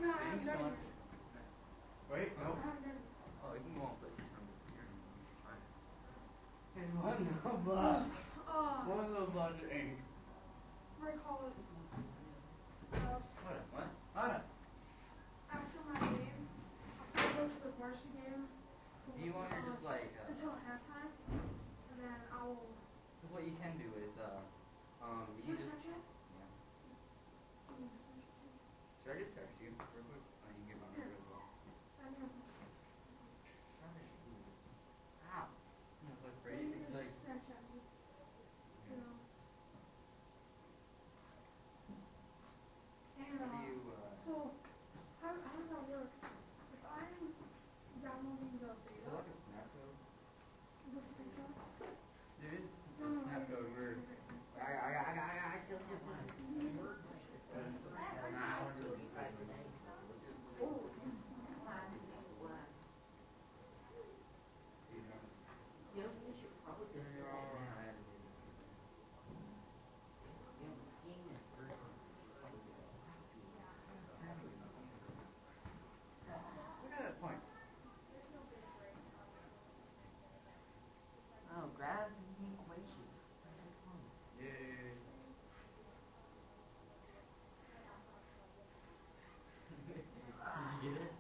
No, I haven't done it. Wait, I no. haven't done it. Oh, you can go on play. Fine. And one little bug. One little bug ink. What do I call it? What? What? After my game, I'll go to the varsity game. Do you want to just like until halftime, and then I will. Because what you can do is you just. Snapchat? Yeah. Should I just text you real quick? Oh, you can get my number as well. Ow. It's like crazy. It's like. Snapchat me. You know. And How do you, so how does that work? If I'm downloading the Is beta. there like a snap code? The Snapchat? There is a snap code where. I killed you. Look at that point. Oh, grab the equation. Yay. You get it?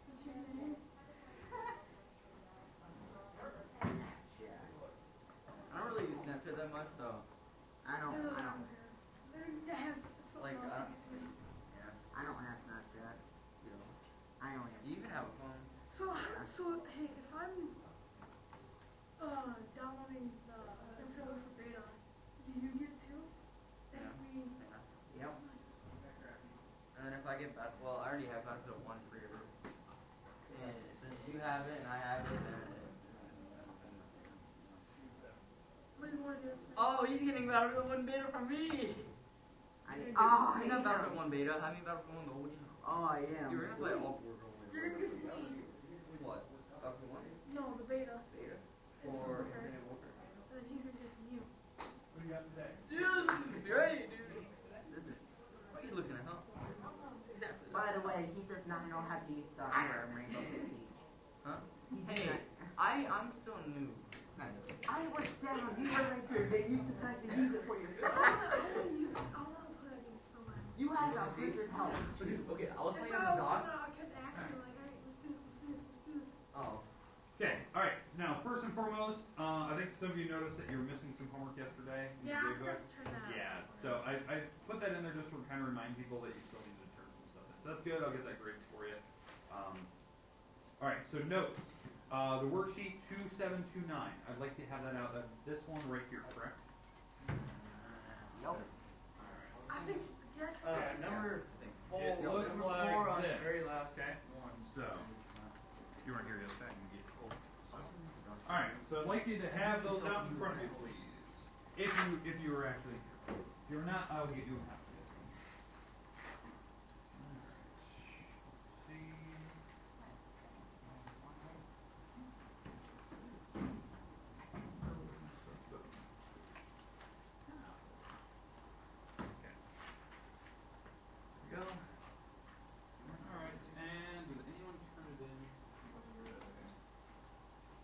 What's your name? I don't really use Snapchat that much, so. I don't. It has something Like, else. yeah. I don't have Snapchat. You know. I only have. Do you even have a phone? So hey, if I'm downloading the info for beta, do you get it too? If Yeah. we. Yep. And then if I get Battlefield, I already have Battlefield 1 pre-ordered. And since you have it and I have it, then. What do you want to do? Oh, he's getting Battlefield 1 beta from me! I got Battlefield 1 beta. Have you Battlefield 1 Gold? Oh, I am. You're gonna play all 4 gold. You're gonna get me. What? Battlefield 1? No, the beta. Beta? For Infinite Warfare. And then he's gonna get from you. What do you got today? Dude, this is great, dude. This is. What are you looking at, huh? Exactly. By the way, he does not know how to use the hammer in Rainbow Six Siege. Huh? He did Hey, not. I'm still new. Kind of. I was down. You were right there. Then you decided to use it for yourself. I wanna use it. I wanna play that game so much. You had 100 health. Okay, I was That's playing why on the dock. I kept asking like, hey, let's do this. Oh. Okay, alright. Now, first and foremost, I think some of you noticed that you were missing some homework yesterday. in Yeah, I the forgot J-Book. to turn that. Yeah, so I put that in there just to kind of remind people that you still need to turn some stuff in. So that's good. I'll get that graded for you. Alright, so notes. The worksheet 2729. I'd like to have that out. That's this one right here, correct? Yup. I think Number. It looks like Four on the this. very last Okay. one. So, you weren't here yesterday. You get it. Alright, so I'd like you to have those out in front of you, please. If you were actually here. If you're not, I will get you a copy. Go. Alright, and did anyone turn it in?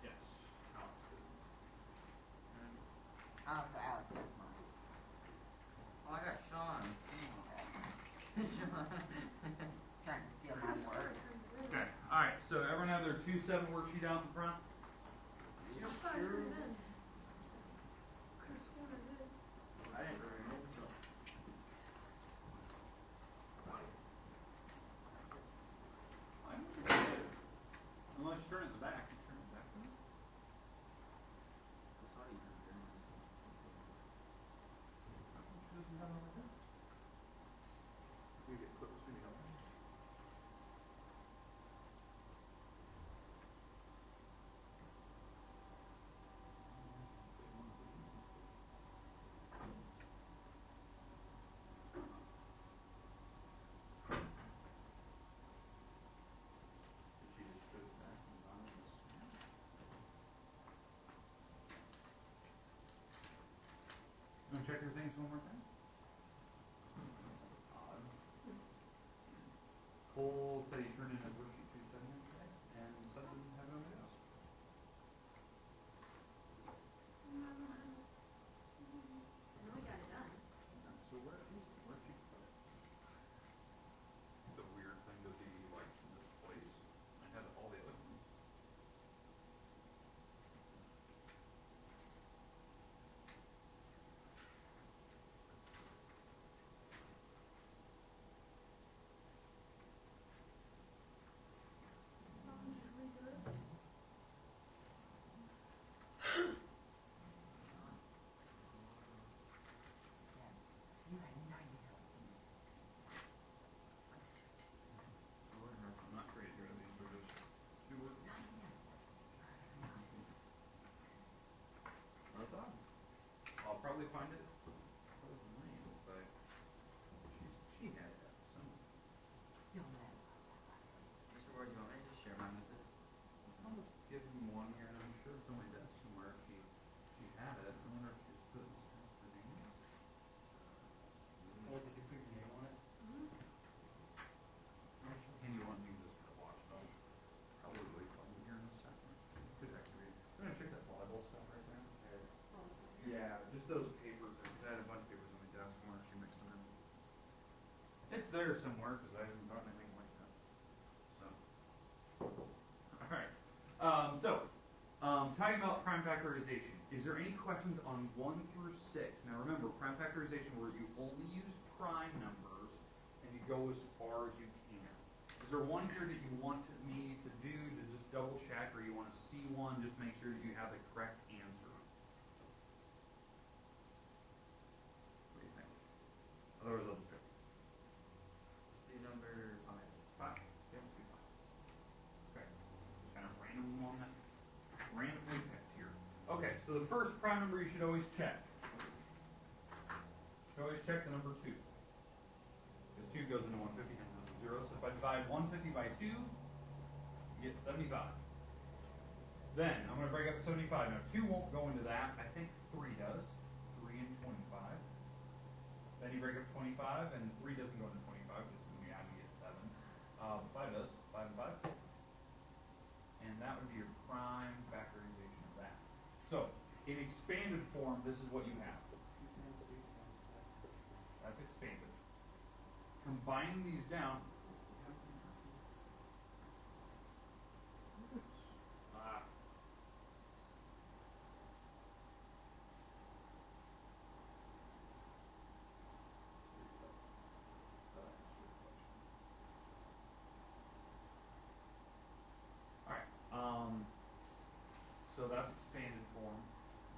Yes. Alex did. Alex has mine. Oh, I got Sean. Sean. Trying to steal my word. Okay, alright, so everyone have their 2-7 worksheet out in front? I thought I turned it in. Could've sworn I did. I didn't remember. So. I don't think I did. Unless you turn it in the back. You turn it back. I saw you turn it in. She doesn't have it on her desk. You get clips when you help me. She just put it back in the bottom of this. Want to check your things one more time? Odd. said he turned in his worksheet 279 today, and Seth didn't have it on his desk. And we got it done. So where'd you put it? It's a weird thing to be like misplaced. I had all the other ones. I'm not crazy about these, they're just two words. That's odd. I'll probably find it. What was the name? But she had it somewhere. Mr. Ward, do you want me to just share mine with this? I'll just give him one here, and I'm sure it's on my desk somewhere. She had it. I wonder if she's put her name. Or did you put your name on it? And you want me just to watch them? Probably wait till I'm here in a second. Could actually read. I'm gonna check that Bible stuff right there. Yeah, just those papers. I had a bunch of papers on my desk. I wonder if she mixed them in. It's there somewhere because I haven't gotten anything like that. So, all right. Talking about prime factorization. Is there any questions on 1 through 6? Now remember, prime factorization where you only use prime numbers and you go as far as you can. Is there one here that you want me to do to just double check, or you want to see one, just make sure that you have the correct answer? What do you think? Otherwise, I'll just go. Let's do number 5. 5. Yeah, let's do 5. Okay. Just kind of random on that. Randomly picked here. Okay, so the first prime number you should always check. You should always check the number 2. Because 2 goes into 150 and goes to 0. So if I divide 150 by 2, you get 75. Then I'm going to break up 75. Now 2 won't go into that. I think 3 does. 3 and 25. Then you break up 25, and 3 doesn't go into 25 because when you add you get 7. 5 does. 5 and 5. And that would be your prime factorization of that. So, in expanded form, this is what you have. That's expanded. Combining these down. So that's expanded form.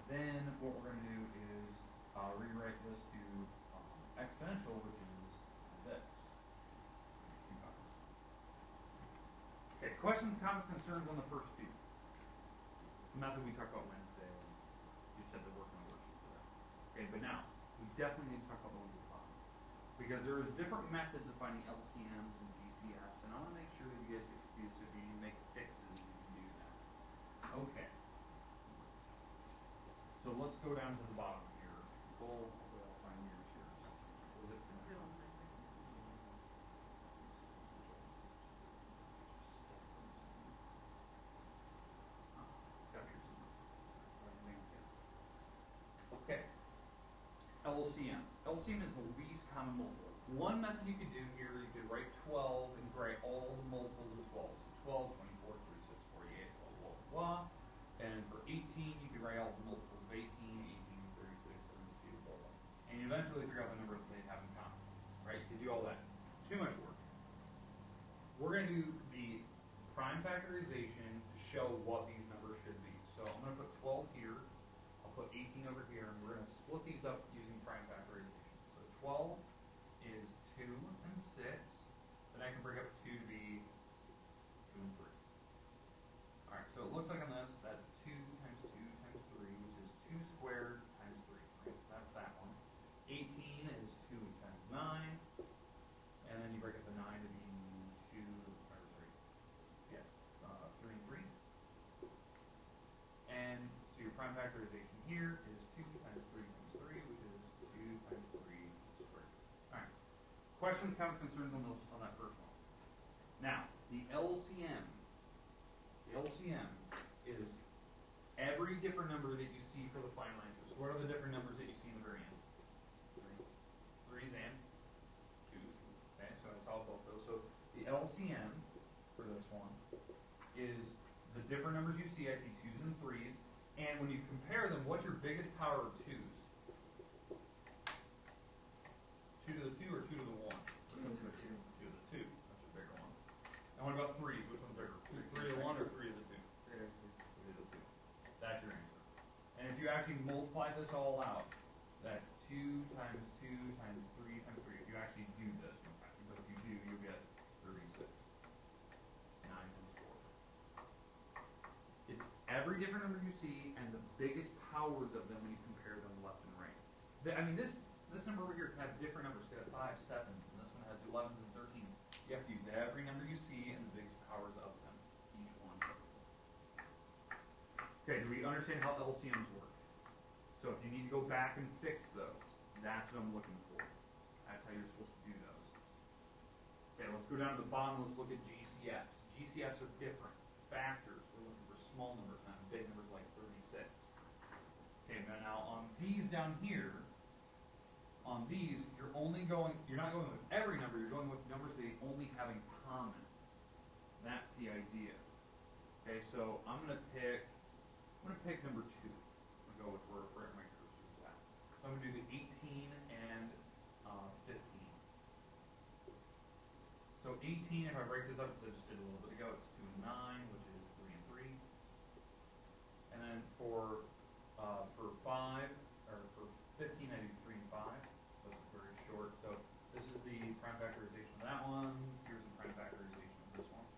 Then what we're going to do is rewrite this to exponential, which is this. Okay, questions, comments, concerns on the first two. It's a method we talked about Wednesday. You said to work on a worksheet for that. Okay, but now, we definitely need to talk about the ones at the bottom. Because there is different methods of finding LCMs and GCFs, and I want to make sure that you guys succeed, so if you need to make fixes, you can do that. Okay. So let's go down to the bottom here. Hopefully I'll find yours here. Was it? Okay. LCM. LCM is the least common multiple. One method you could do here, you could write 12 and write all the multiples of 12. So 12, 24, 36, 48, blah, blah, blah, blah. And for 18, you could write all the multiples of 18, 18, 36, 72, blah, blah. And you eventually figure out the number that they have in common. Right? To do all that. Too much work. We're going to do the prime factorization to show what these numbers should be. So I'm going to put 12 here. I'll put 18 over here, and we're going to split these up using prime factorization. So 12 is 2 and 6. Then I can break up 2 to be 2 and 3. Alright, so it looks like on this, that's 2 times 2 times 3, which is 2 squared times 3. Right? That's that one. 18 is 2 times 9. And then you break up the 9 to be 2, or sorry, yeah, 3 and 3. And so your prime factorization here is 2 times 3 times 3, which is 2 times 3 squared. Alright. Questions, comments, concerns on that first one? Now, the LCM is every different number that you see for the final answer. So what are the different numbers that you see in the very end? Threes and twos. Okay, so I solved both those. So the LCM for this one is the different numbers you see. I see twos and threes. And when you compare them, what's your biggest power of twos? 2 to the 2 or 2 to the 1? Which one's bigger? 2 to the 2. That's your bigger one. And what about threes? Which one's bigger? 3 to the 1 or 3 to the 2? 3 to the 2. That's your answer. And if you actually multiply this all out, that's 2 times 2 times 3 times 3. If you actually do this, but if you do, you'll get 36. 9 times 4. It's every different number you see and the biggest powers of them when you compare them left and right. I mean, this number over here has different numbers. It's got 5 sevens, and this one has 11s and 13s. You have to use every number you see and the biggest powers of them, each one separately. Okay, do we understand how LCMs work? So if you need to go back and fix those, that's what I'm looking for. That's how you're supposed to do those. Okay, let's go down to the bottom. Let's look at GCFs. GCFs are different. Factors, we're looking for small numbers, not big numbers like 36. Okay, now on these down here, on these, you're not going with every number, you're going with numbers they only have in common. That's the idea. Okay, so I'm gonna pick number 2. I'm gonna go with where my cursor is at. So I'm gonna do the 18 and 15. So 18, if I break this up, as I just did a little bit ago, it's 2 and 9, which is 3 and 3. And then for 5, or for 15, I do 3 and 5. Those are very short. So this is the prime factorization of that one. Here's the prime factorization of this one.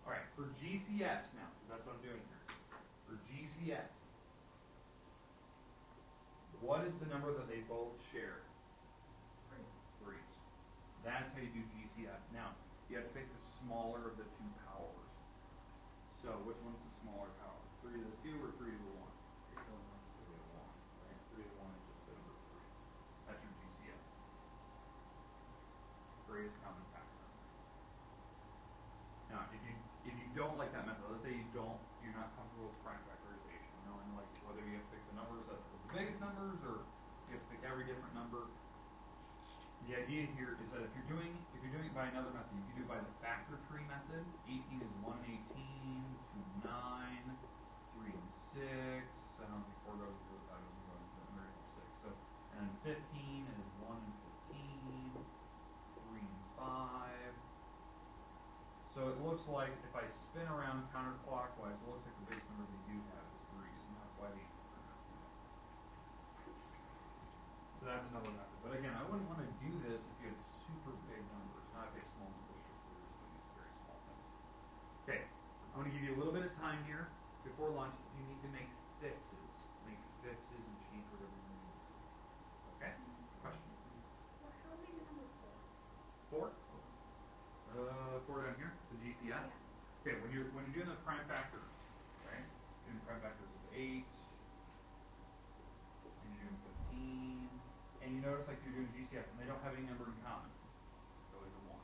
All right, for GCFs now, because that's what I'm doing here. For GCF, what is the number that they both share? 3s. That's how you do GCF. Now, you have to pick the smaller of the 2 powers. So, which one's the smaller power? 3 to the 2 or 3 to the 1? 3 to the 1. Right? 3 to the 1 is just the number 3. That's your GCF. Greatest common factor. Now, if you don't like that method, let's say you're not comfortable with prime factorization, knowing like whether you have to pick the numbers that are the biggest numbers or you have to pick every different number. The idea here is that if you're doing it by another method, you can do it by the factor tree method. 18 is 1 and 18, 2 and 9, 3 and 6. I don't think 4 goes with 5 doesn't go with 6. So, and then 15 is 1 and 15, 3 and 5. So it looks like if I spin around counterclockwise, it looks like the biggest number they do have is 3s, and that's why they. So that's another method. But again, I wouldn't want to do this if you had super big numbers, not big small numbers. You're just going to use very small things. Okay, I'm going to give you a little bit of time here before lunch. If you need to make fixes and change whatever you need to. Okay? Question? Well, how do we do number 4? 4? 4 down here, the GCF. Yeah. Okay, when you're doing the prime factors, right? Doing prime factors is 8. And you're doing 15. And you notice like you're doing GCF and they don't have any number in common. It's always a 1.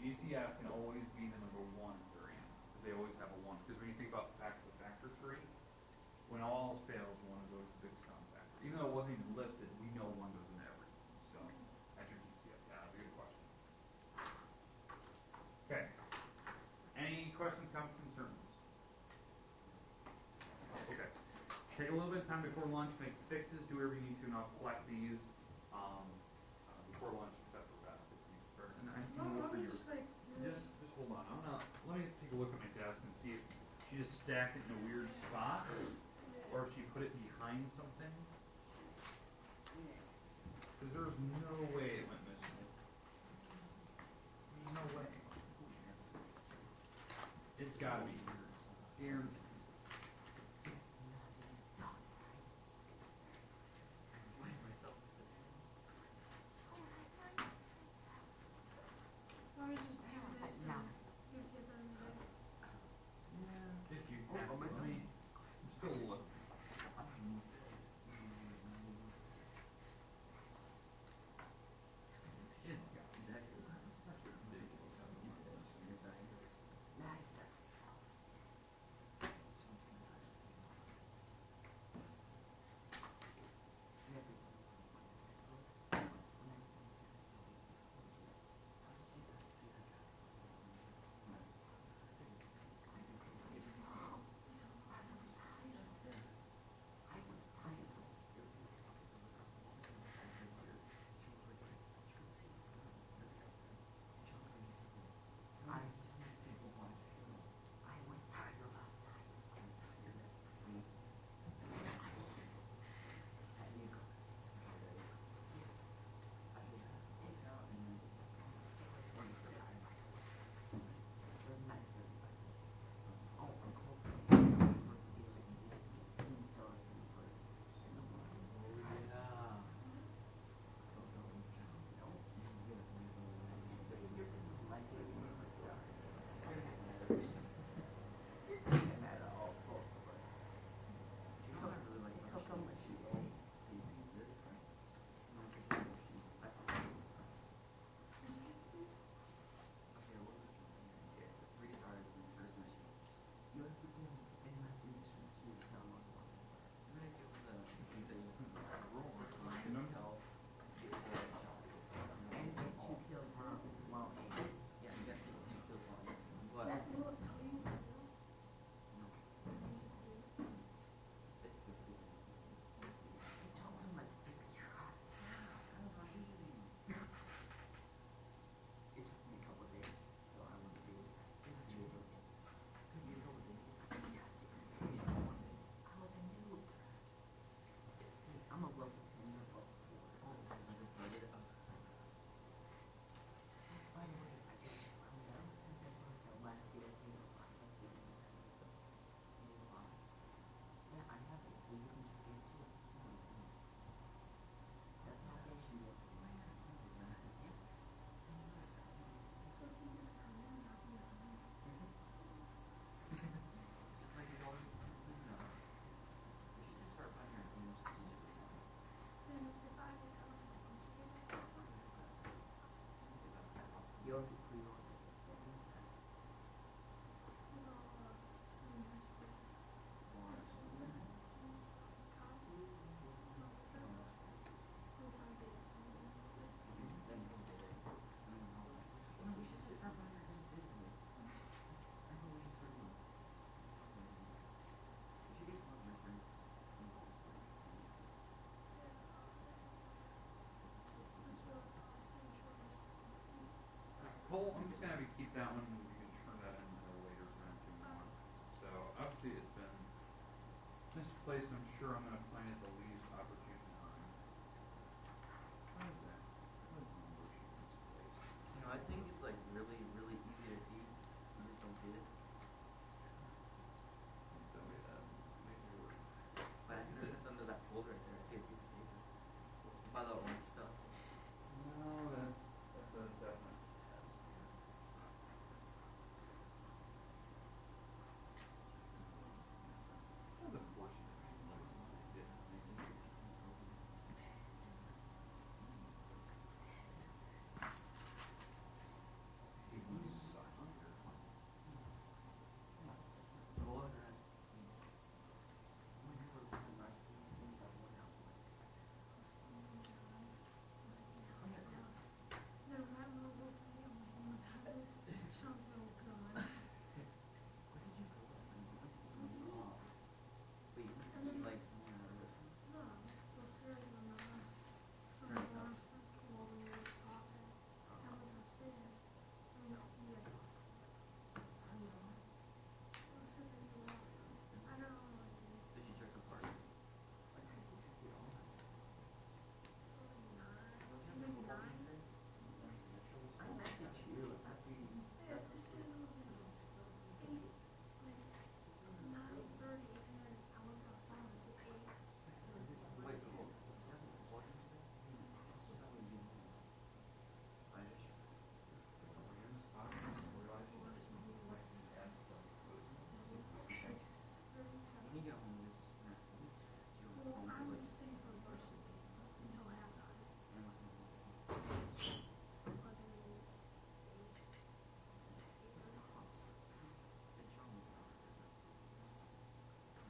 GCF can always be the number 1 at their end, because they always have a 1. Because when you think about the factor tree, when all else fails, 1 is always the biggest common factor. Even though it wasn't even listed, we know 1 goes in everything. So that's your GCF. Yeah, that's a good question. Okay. Any questions, comments, concerns? Okay. Take a little bit of time before lunch, make fixes, do whatever you need to, and I'll collect these before lunch, except for that. And I can look for your. Just hold on. Let me take a look at my desk and see if she just stacked it in a weird spot, or if she put it behind something. Because there's no way it went missing. There's no way. It's gotta be here. Guaranteed. Why don't we just do this and you give them the... If you let me, I'm still looking. It's place I'm sure I'm going to find it the least opportune time. Why is that? Why is one worksheet in this place? You know, I think it's like really, really easy to see. You just don't see it. That way that makes it work. But I think it's under that folder right there. I see a piece of paper. By the orange stuff. No, that's a definite test here. That's unfortunate. Go ahead. No, that was also the only thing that was sounds so good. Where did you go? Wait, you And then like somewhere out of this one? no, so upstairs on the last some Right, of the no. last festival when we were talking. I went upstairs. I mean, yeah. I was on it. Well, so then you walk. I don't know what it is. Did you check the park? Probably nine. Don't you have Maybe football nine. games today? I messaged you after you. Yeah, this is like 8, like 9:30, and then I went to the farm at 8. Wait, hold on. You have football games today? So that would be I just We're in the spot. We're watching this. Like, add stuff. When you get home this night, let me text you on Well, phone I to would like stay for worship until halftime. and like But then 8, 8:30. it's wrong with that.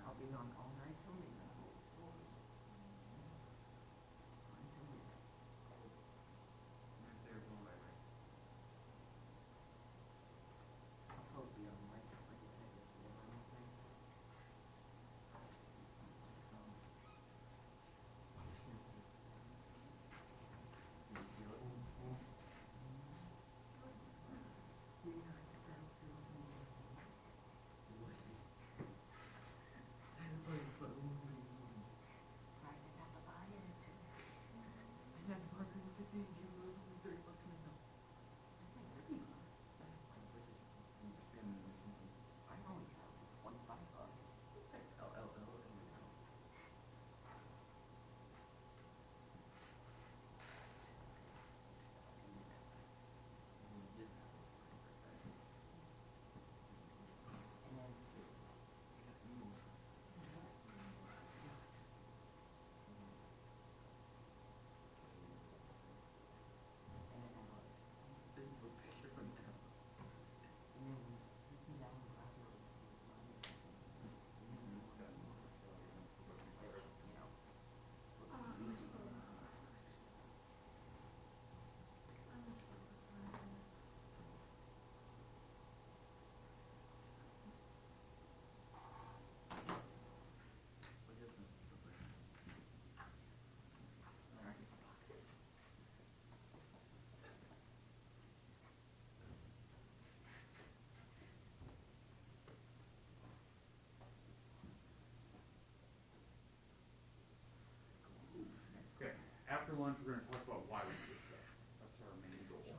I'll be on all night till midnight. Until midnight. If they're going right, right. I'll probably be on like I said, it's the one thing. Did you feel it? Okay, after lunch, we're going to talk about why we do this stuff. That's our main goal.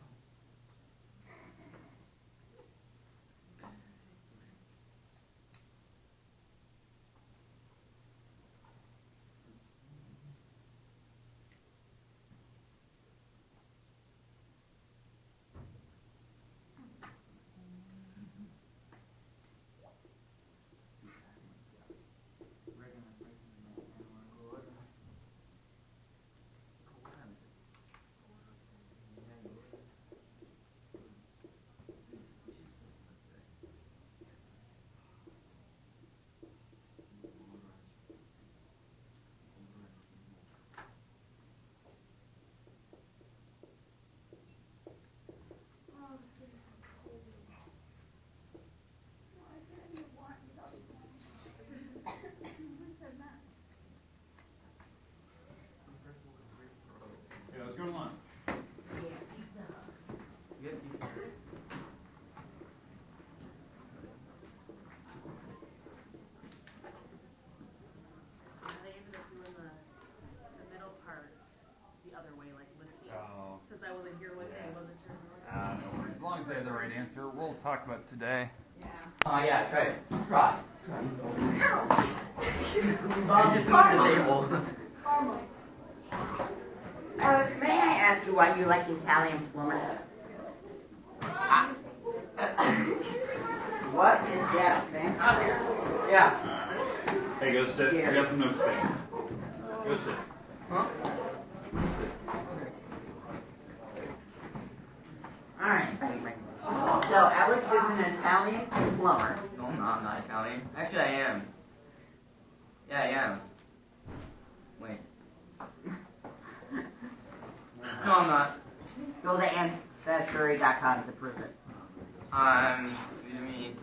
What time is it? they had the right answer. We'll talk about it today. Oh yeah, try it. Try. Bob, Just move the table. may I ask you why you like Italian plumbers? What is that, man? Yeah. Hey, go sit. Yes. We got some notes taken. Go sit. Huh? Alright. So Alex is an Italian plumber. No, I'm not Italian. Actually, I am. Yeah, I am. Wait. No, I'm not. Go to Ancestry.com to prove it. Vietnamese,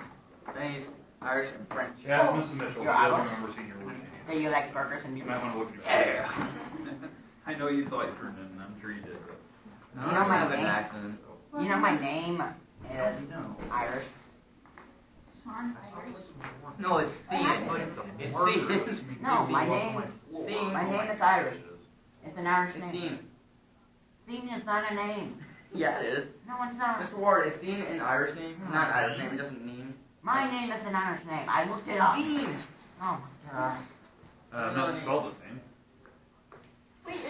Chinese, Irish, and French. Yeah, it's Mrs. Mitchell. She You're doesn't out. remember seeing your worksheet. Do you like burgers and You you might want to look at your I know you thought you turned in, and I'm sure you did. But I You don't know my have an name? accent. You know my name is Irish. No, it's C. It's C. No, my name Scene. my name is Irish. It's an Irish It's name. Scene. Scene is not a name. Yeah, it is. No, it's not. Mr. Ward, is Scene an Irish name? Not an Irish name, it doesn't mean. My name is an Irish name. I looked it up. Scene. Oh my god. not spelled the same.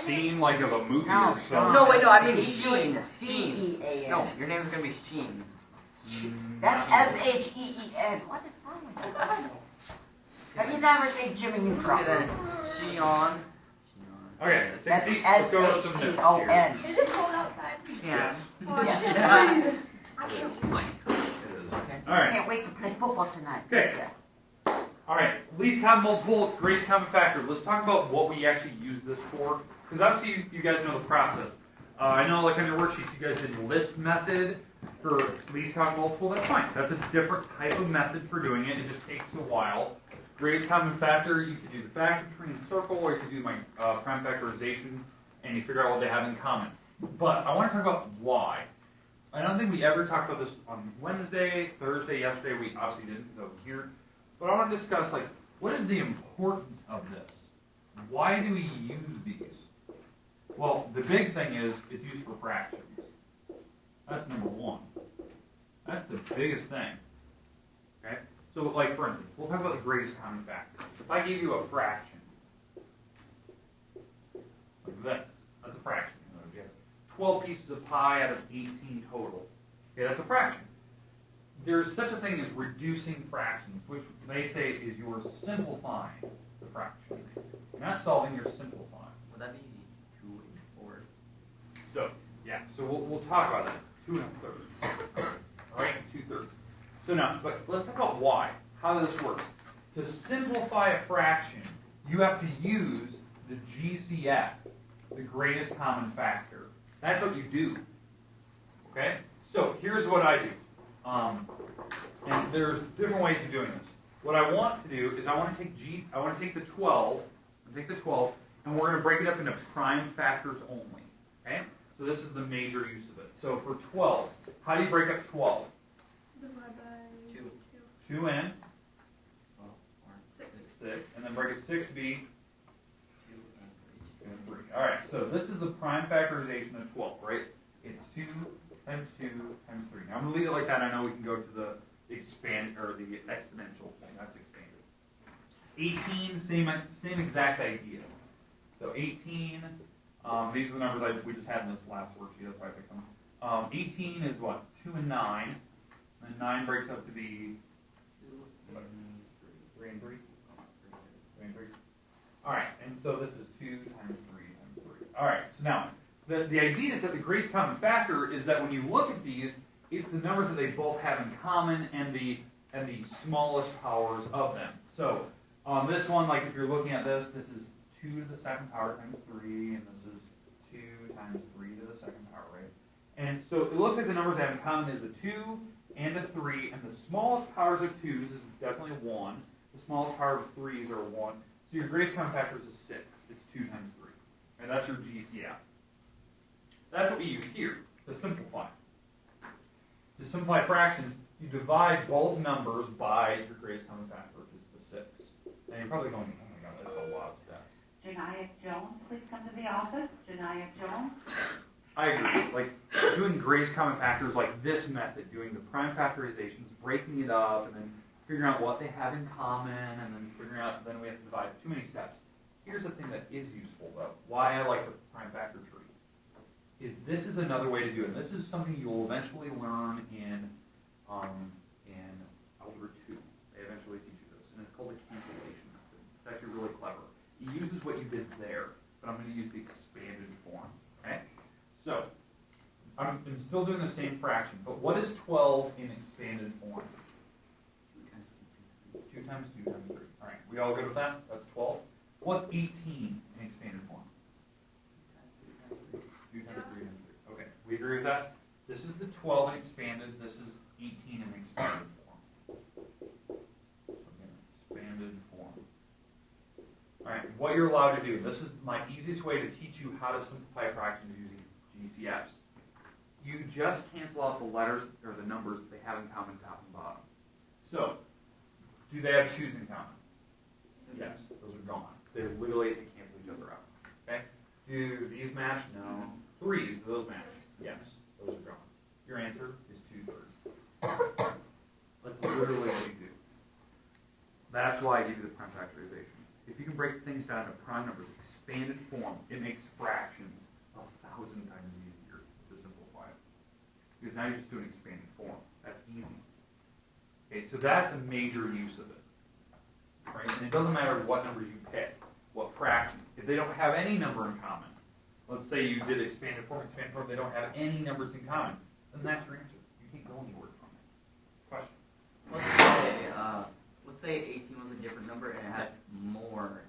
Scene like of a movie No, is spelled. No, wait, no, I mean He's Sheen. doing Sheen. C-E-A-N. No, your name's gonna be Sheen. That's S-H-E-E-N. What is wrong with you? Have you never seen Jimmy Neutron? Okay, then Sheon. Okay, take a That's seat. Let's go over some notes here. S-H-E-O-N. Is it cold outside? Yeah. Yes. Yeah. I can't. It is. Okay. All right. Can't wait to play football tonight. Okay. Yeah. All right. Least common multiple, greatest common factor. Let's talk about what we actually use this for. Because obviously you guys know the process. I know, like on your worksheets, you guys did list method for least common multiple. That's fine. That's a different type of method for doing it. It just takes a while. Greatest common factor, you could do the factor tree and circle, or you could do my prime factorization, and you figure out what they have in common. But I want to talk about why. I don't think we ever talked about this on Wednesday, Thursday, yesterday. We obviously didn't because I was here. But I want to discuss, like, what is the importance of this? Why do we use these? Well, the big thing is it's used for fractions. That's number one. That's the biggest thing. Okay? So, like, for instance, we'll talk about the greatest common factor. If I gave you a fraction, like this, that's a fraction. You know, you have 12 pieces of pie out of 18 total. Okay, that's a fraction. There's such a thing as reducing fractions, which they say is you're simplifying the fraction. You're not solving, you're simplifying. Would that be 2 or? So, yeah, so we'll talk about this. 2 1/3. All right, 2/3. So now, but let's talk about why. How this works. To simplify a fraction, you have to use the GCF, the greatest common factor. That's what you do. Okay? So here's what I do. And there's different ways of doing this. What I want to do is I want to take the 12, and we're going to break it up into prime factors only. Okay? So this is the major use of it. So for 12, how do you break up 12? Divide by 2. 2n, 6. 6, and then break up 6b, 2 and 2 and 3. All right, so this is the prime factorization of 12, right? It's 2 times 2 times 3. Now I'm going to leave it like that. I know we can go to the the exponential thing. That's expanded. 18, same exact idea. So 18, these are the numbers we just had in this last worksheet. That's why I picked them. 18 is what? 2 and 9. And 9 breaks up to be 3 and 3. 3 and 3. All right, and so this is 2 times 3 times 3. All right, so now the idea is that the greatest common factor is that when you look at these, it's the numbers that they both have in common and the smallest powers of them. So on this one, like if you're looking at this, this is 2 to the second power times 3, and this is 2 times 3 to the second power, right? And so it looks like the numbers they have in common is a 2 and a 3, and the smallest powers of 2s is definitely 1. The smallest power of 3s are 1. So your greatest common factor is a 6. It's 2 times 3. And that's your GCF. That's what we use here to simplify. To simplify fractions, you divide both numbers by your greatest common factor, which is the 6. And you're probably going, oh my god, that's a lot of steps. Janiyah Jones, please come to the office. Janiyah Jones. I agree. Like doing greatest common factors, like this method, doing the prime factorizations, breaking it up, and then figuring out what they have in common, and then figuring out, then we have to divide. Too many steps. Here's the thing that is useful, though. Why I like the prime factor tree is this is another way to do it. And this is something you will eventually learn in Algebra 2. They eventually teach you this, and it's called the cancellation method. It's actually really clever. It uses what you did there, but I'm going to use the expanded form. Okay? So, I'm still doing the same fraction, but what is 12 in expanded form? 2 times 2 times 3. All right, we all good with that? That's 12. What's 18 in expanded form? 2 times 3 times 3. Okay, we agree with that? This is the 12 in expanded. This is 18 in expanded form. So again, expanded form. All right, what you're allowed to do. This is my easiest way to teach you how to simplify fractions using GCFs. You just cancel out the letters or the numbers that they have in common top and bottom. So, do they have 2's in common? Yes, those are gone. They literally cancel each other out. Okay? Do these match? No. 3's, do those match? Yes, those are gone. Your answer is 2/3. That's literally what you do. That's why I give you the prime factorization. If you can break things down into prime numbers, expanded form, it makes fractions 1,000 times easier to simplify it. Because now you're just doing expanded form. That's easy. Okay, so that's a major use of it. Right? And it doesn't matter what numbers you pick, what fractions. If they don't have any number in common, let's say you did expanded form, they don't have any numbers in common, then that's your answer. You can't go anywhere from it. Question? Let's say 18 was a different number and it had more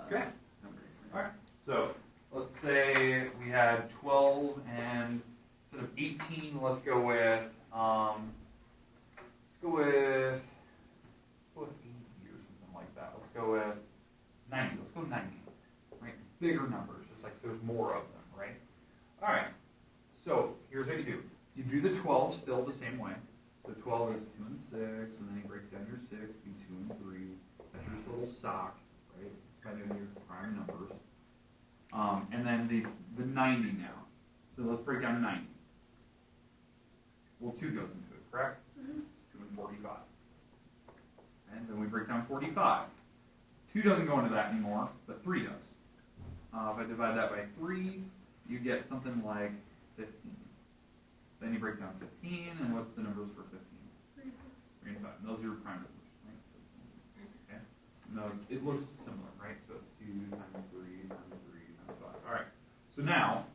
Okay. numbers. All right. So let's say we had 12 and instead of 18, let's go with 80 or something like that. Let's go with 90. Let's go 90. Right? Bigger numbers, just like there's more of them, right? All right. So here's what you do. You do the 12 still the same way. So 12 is 2 and 6, and then you break down your 6, be 2 and 3. That's your little sock, right? Kind of your prime numbers. And then the 90 now. So let's break down 90. Well, 2 goes into it, correct? 2 and 45. And then we break down 45. 2 doesn't go into that anymore, but 3 does. If I divide that by 3, you get something like 15. Then you break down 15, and what's the numbers for 15? 3 and 5. And those are your prime numbers, right? Okay. No, it looks similar, right? So it's 2 times 3 times 3 times 5. All right. So now,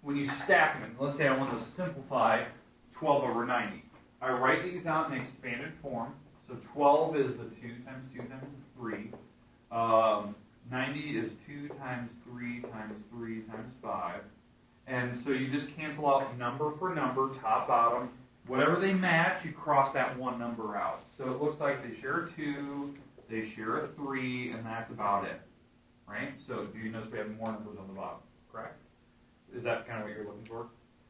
when you stack them, let's say I want to simplify 12 over 90. I write these out in expanded form. So 12 is the 2 times 2 times 3. 90 is 2 times 3 times 3 times 5. And so you just cancel out number for number, top, bottom. Whatever they match, you cross that one number out. So it looks like they share a 2, they share a 3, and that's about it. Right? So do you notice we have more numbers on the bottom, correct? Is that kind of what you're looking for?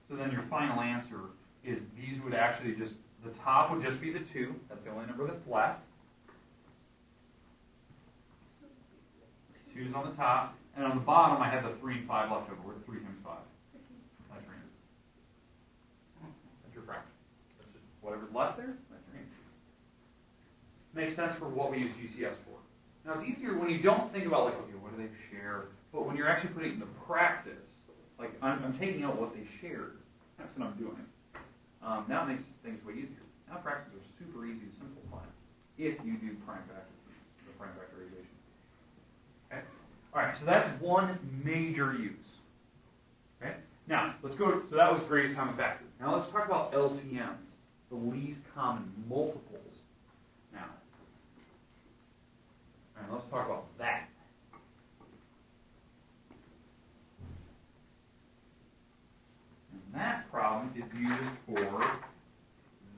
So then your final answer is these would actually just, the top would just be the 2. That's the only number that's left. 2's on the top. And on the bottom, I have the 3 and 5 left over. What's 3 times 5? That's your answer. That's your fraction. That's just whatever's left there, that's your answer. Makes sense for what we use GCFs for. Now, it's easier when you don't think about, like, okay, what do they share? But when you're actually putting it into practice, like, I'm taking out what they shared. That's what I'm doing. Now it makes things way easier. Now fractions are super easy to simplify if you do prime factorization. Okay? All right, so that's one major use. Okay? Now, let's go to, so that was greatest common factor. Now let's talk about LCMs, the least common multiples. Now, all right, let's talk about that. And that problem is used for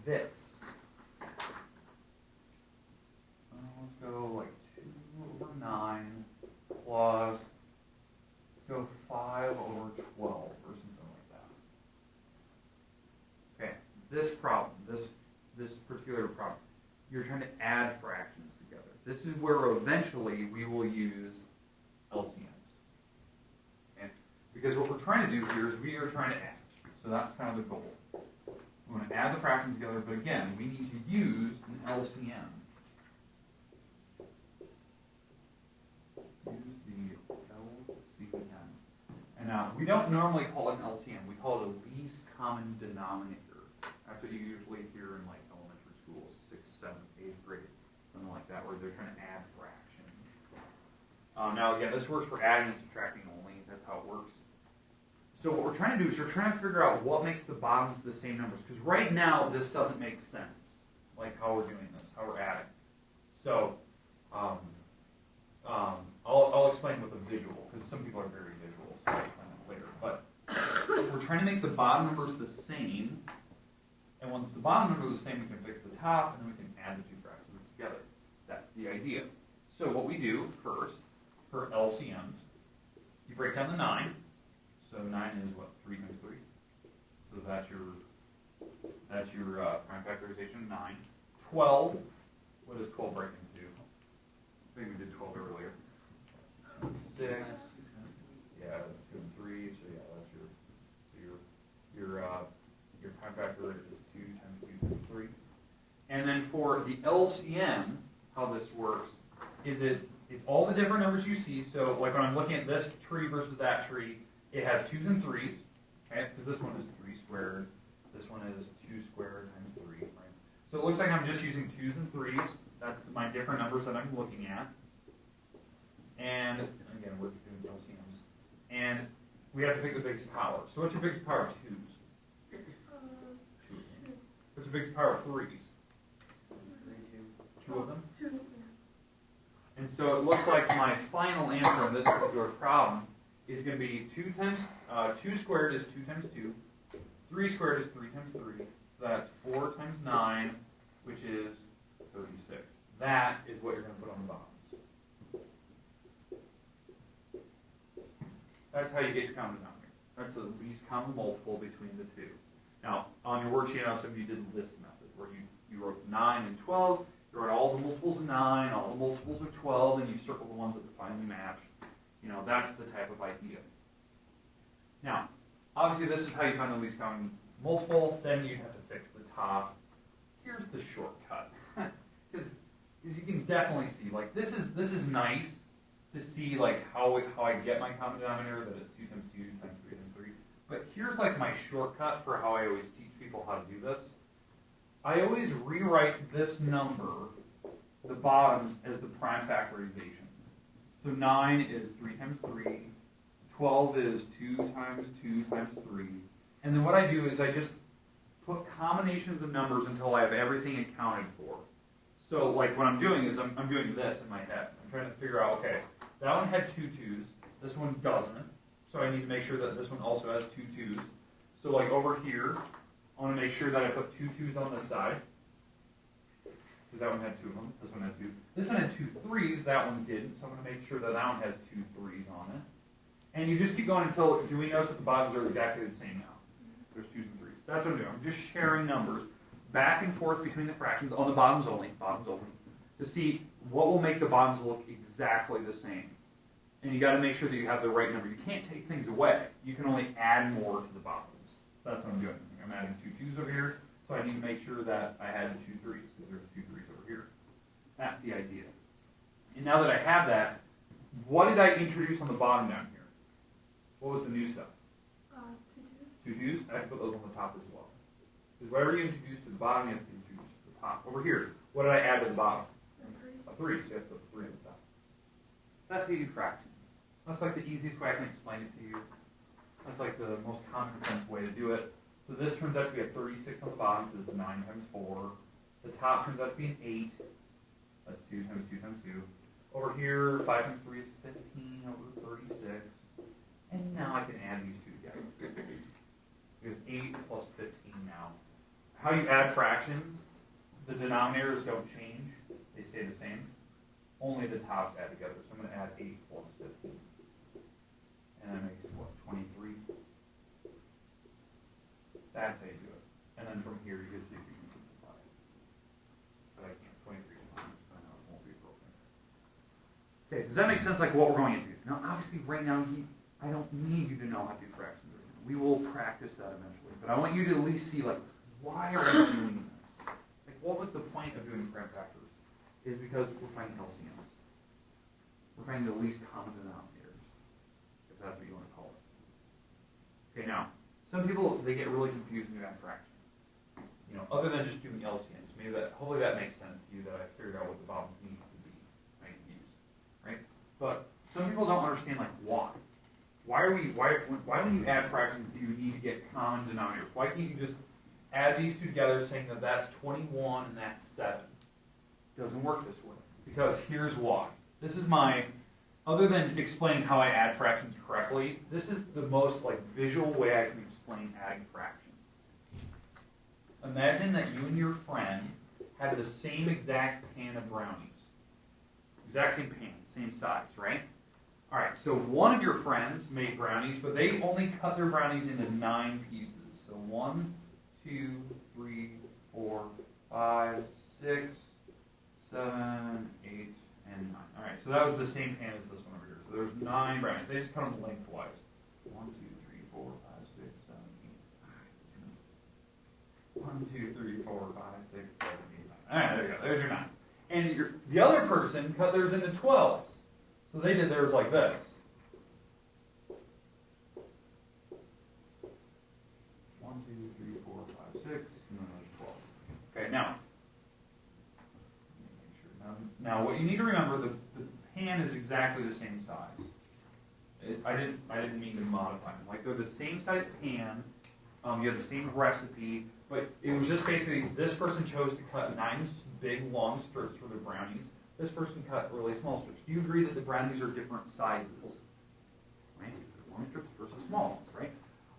this. Let's go like 2 over 9 plus, let's go 5 over 12 or something like that. Okay, this problem, this particular problem, you're trying to add fractions together. This is where eventually we will use LCMs. Okay? Because what we're trying to do here is we are trying to add. So that's kind of the goal. We want to add the fractions together, but again, we need to use an LCM. Use the LCM. And now, we don't normally call it an LCM. We call it a least common denominator. That's what you usually hear in like elementary school, 6th, 7th, 8th grade, something like that, where they're trying to add fractions. Now, again, this works for adding and subtracting only. That's how it works. So what we're trying to do is we're trying to figure out what makes the bottoms the same numbers. Because right now, this doesn't make sense, like how we're doing this, how we're adding. So I'll explain with a visual, because some people are very visual, so I'll explain that later. But we're trying to make the bottom numbers the same. And once the bottom number is the same, we can fix the top, and then we can add the two fractions together. That's the idea. So what we do first, for LCMs, you break down the 9. So 9 is what? 3 times 3. So that's your prime factorization, 9. 12, what does 12 break into? I think we did 12 earlier. 6. Yeah, 2 and 3. So yeah, that's your prime factor is 2 times 2 times 3. And then for the LCM, how this works is it's all the different numbers you see. So like when I'm looking at this tree versus that tree, it has 2s and 3s, okay? Because this one is 3 squared. This one is 2 squared times 3, right? So it looks like I'm just using 2s and 3s. That's my different numbers that I'm looking at. And again, we're doing LCMs. And we have to pick the biggest power. So what's your biggest power of 2s? 2. What's your biggest power of 3s? 2 of them? 2, yeah. And so it looks like my final answer in this particular problem is going to be 2 squared is 2 times 2. 3 squared is 3 times 3. So that's 4 times 9, which is 36. That is what you're going to put on the bottoms. That's how you get your common denominator. That's the least common multiple between the two. Now, on your worksheet, I also you did the list method, where you wrote 9 and 12. You wrote all the multiples of 9, all the multiples of 12, and you circle the ones that finally match. You know, that's the type of idea. Now, obviously this is how you find the least common multiple. Then you have to fix the top. Here's the shortcut. Because you can definitely see, like, this is nice to see, like, how I get my common denominator, that it's 2 times 2 times 3 times 3. But here's, like, my shortcut for how I always teach people how to do this. I always rewrite this number, the bottoms, as the prime factorizations. So 9 is 3 times 3, 12 is 2 times 2 times 3, and then what I do is I just put combinations of numbers until I have everything accounted for. So like what I'm doing is I'm doing this in my head. I'm trying to figure out, okay, that one had 2 2s, this one doesn't, so I need to make sure that this one also has 2 2s. So like over here, I want to make sure that I put 2 2s on this side. Because that one had 2 of them, this one had 2. This one had 2 3s, that one didn't, so I'm going to make sure that that one has 2 3s on it. And you just keep going until, do we notice that the bottoms are exactly the same now? There's 2s and 3s. That's what I'm doing. I'm just sharing numbers back and forth between the fractions, on the bottoms only, to see what will make the bottoms look exactly the same. And you got to make sure that you have the right number. You can't take things away. You can only add more to the bottoms. So that's what I'm doing. I'm adding 2 2s over here. So I need to make sure that I had 2 3s, because there's 2 3s over here. That's the idea. And now that I have that, what did I introduce on the bottom down here? What was the new stuff? 2, 2. 2 2s? I have to put those on the top as well. Because whatever you introduce to the bottom, you have to introduce to the top. Over here, what did I add to the bottom? A 3, so you have to put 3 on the top. That's how you do fractions. That's like the easiest way I can explain it to you. That's like the most common sense way to do it. So this turns out to be a 36 on the bottom because it's 9 times 4. The top turns out to be an 8. That's 2 times 2 times 2. Over here, 5 times 3 is 15 over 36. And now I can add these two together. Because 8 plus 15 now. How you add fractions, the denominators don't change. They stay the same. Only the tops add together. So I'm going to add 8 plus 15. And that makes, what, 23? That's how you do it. And then from here, you can see if you can simplify it. But I can't. 23 is fine. I know it won't be broken. Okay, does that make sense, like what we're going into? Now, obviously, right now, I don't need you to know how to do fractions right now. We will practice that eventually. But I want you to at least see, like, why are we doing this? Like, what was the point of doing prime factors? Is because we're finding LCMs. We're finding the least common denominators, if that's what you want to call it. Okay, now, some people, they get really confused when you add fractions. You know, other than just doing LCMs. Maybe that, hopefully that makes sense to you, that I figured out what the bottom need to be, I need to use, right? But some people don't understand, like, why. Why when you add fractions do you need to get common denominators? Why can't you just add these two together saying that that's 21 and that's 7? It doesn't work this way. Because here's why. This is my, other than explaining how I add fractions correctly, this is the most, like, visual way I can explain adding fractions. Imagine that you and your friend had the same exact pan of brownies. Exact same pan, same size, right? All right, so one of your friends made brownies, but they only cut their brownies into 9 pieces. So 1, 2, 3, 4, 5, 6, 7, 8, and 9. All right, so that was the same pan as this one over here. So there's 9 brownies. They just cut them lengthwise. 1, 2, 3, 4, 5, 6, 7, 8. 1, 2, 3, 4, 5, 6, 7, 8, 9. All right, there you go. There's your 9. And the other person cut theirs into 12s. So they did theirs like this. 1, 2, 3, 4, 5, 6, and then there's 12. Okay, now, now what you need to remember, the pan is exactly the same size. I didn't mean to modify them. Like, they're the same size pan. You have the same recipe, but it was just basically this person chose to cut 9 big long strips for their brownies. This person cut really small strips. Do you agree that the brownies are different sizes? Right? Long strips versus small ones, right?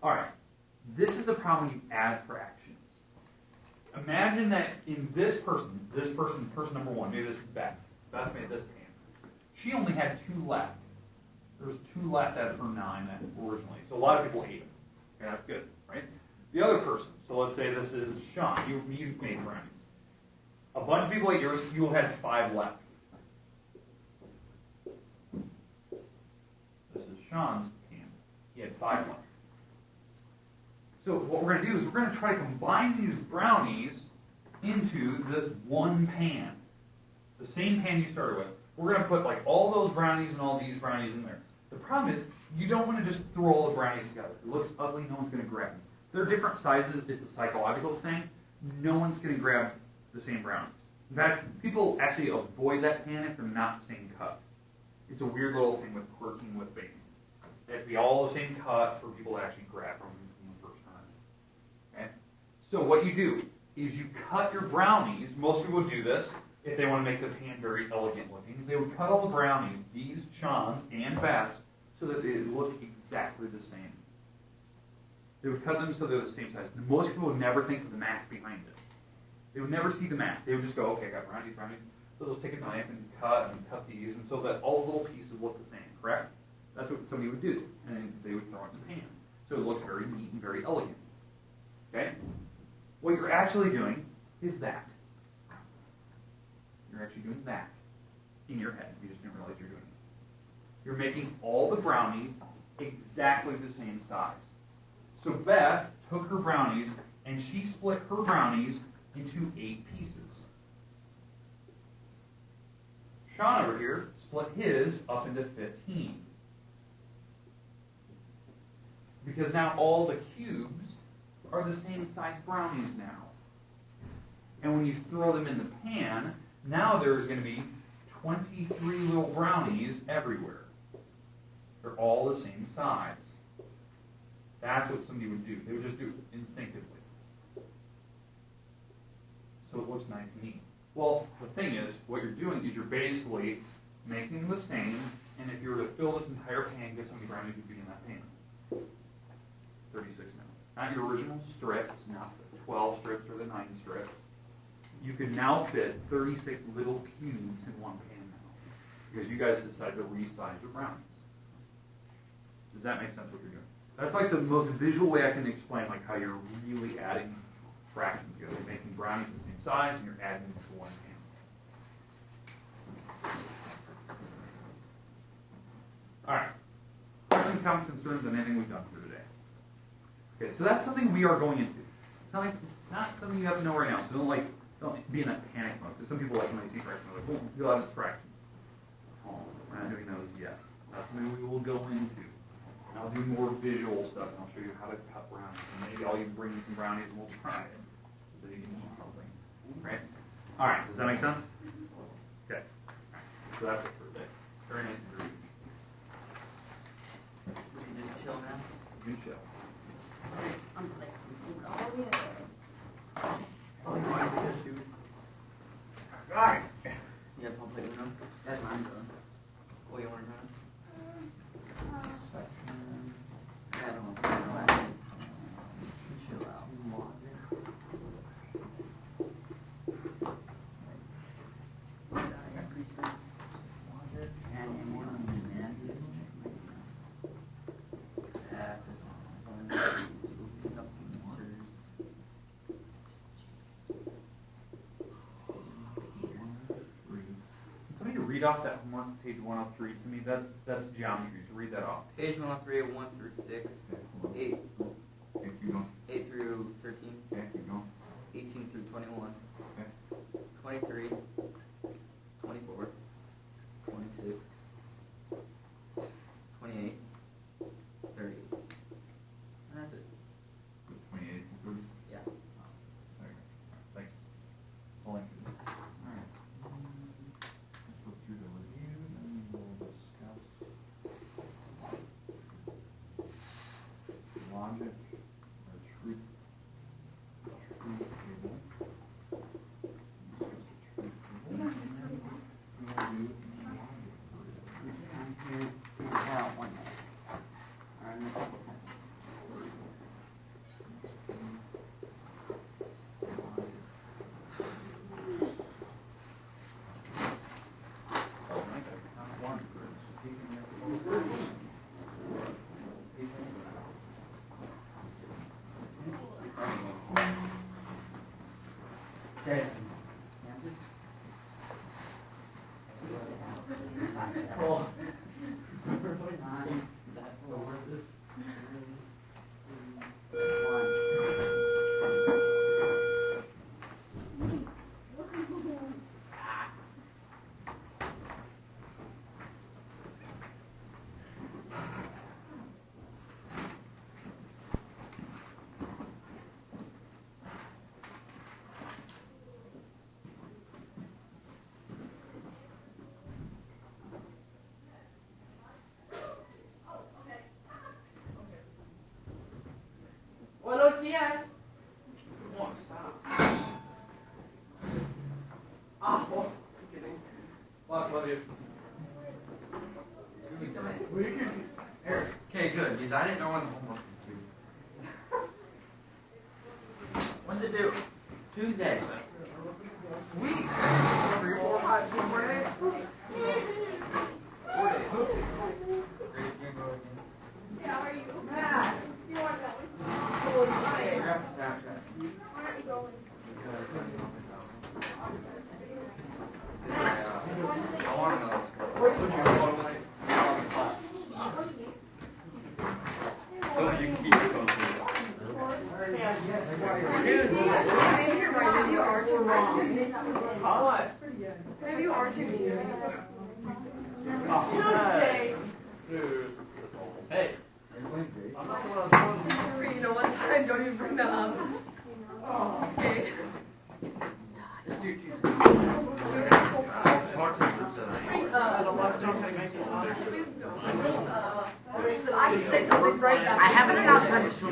All right. This is the problem when you add fractions. Imagine that in this person, person number 1, maybe this is Beth. Beth made this pan. She only had 2 left. There's 2 left out of her 9 originally. So a lot of people ate them. Okay, that's good, right? The other person, so let's say this is Sean. You made brownies. A bunch of people ate yours. You will have 5 left. This is Sean's pan. He had 5 left. So what we're going to do is we're going to try to combine these brownies into the one pan. The same pan you started with. We're going to put, like, all those brownies and all these brownies in there. The problem is, you don't want to just throw all the brownies together. It looks ugly. No one's going to grab them. They're different sizes. It's a psychological thing. No one's going to grab the same brownies. In fact, people actually avoid that pan if they're not the same cut. It's a weird little thing with quirking with baking. They have to be all the same cut for people to actually grab them the first time. Okay? So what you do is you cut your brownies. Most people do this if they want to make the pan very elegant looking. They would cut all the brownies, these Sean's and Beth's, so that they look exactly the same. They would cut them so they're the same size. Most people would never think of the math behind it. They would never see the math. They would just go, okay, I got brownies. So they'll just take a knife and cut these, and so that all the little pieces look the same, correct? That's what somebody would do, and they would throw it in the pan. So it looks very neat and very elegant. Okay? What you're actually doing is that. You're actually doing that in your head. You just didn't realize you're doing it. You're making all the brownies exactly the same size. So Beth took her brownies, and she split her brownies into 8 pieces. Sean over here split his up into 15. Because now all the cubes are the same size brownies now. And when you throw them in the pan, now there's going to be 23 little brownies everywhere. They're all the same size. That's what somebody would do. They would just do it instinctively. So it looks nice and neat. Well, the thing is, what you're doing is you're basically making them the same, and if you were to fill this entire pan, guess how many brownies would be in that pan? 36 now. Not your original strips, not the 12 strips or the 9 strips. You can now fit 36 little cubes in one pan now, because you guys decided to resize your brownies. Does that make sense what you're doing? That's like the most visual way I can explain like how you're really adding fractions together. You're making brownies the same size, and you're adding them to one pan. All right. Questions comments, concerns on anything we've done for today? Okay, so that's something we are going into. It's not something you have to know right now, so don't be in a panic mode. Because some people like when they see fractions, they're like, boom, fill out its fractions. Oh, we're not doing those yet. That's something we will go into. And I'll do more visual stuff, and I'll show you how to cut brownies. And maybe I'll even bring you some brownies, and we'll try it, so you can eat something. Right? All right, does that make sense? Okay. So that's it for today. Very nice and groovy. We can just chill now. Good show. Alright. You guys want to play Uno? That's mine, son. Oh, you want to join us? Yeah, I don't want to play Uno. Chill out. Somebody read off that homework, page 103 to me. That's geometry, so read that off. Page 103, 1 through 6, 8, 8 through 13, 18 through 21, 23, 24, 26, 28, 30. And that's it. 28 and 30? Yeah. There you go. Thanks. All I can do. Alright. Let's go through the review, and we'll discuss logic, or truth table. Okay. Cool. Buenos días. Come on, stop. Oh, kidding. Love you. Here. Okay, good, because I didn't know when the homework was due. When's it due? Tuesday. Sweet. 3, 4, 5, 6 more days? 4 days. Grace, you go again. Yeah, how are you? Matt. You want that one? Grab the Snapchat. Why aren't you going? I want to know this girl. So that you can keep your phone safe. Maybe you're right. Maybe you are too wrong. What? Maybe you are too mean. Tuesday. Hey. You know what time? Don't even bring that up. Okay. Let's do Tuesday. Talk to me for a second. I can say something right back. I have an announcement to make.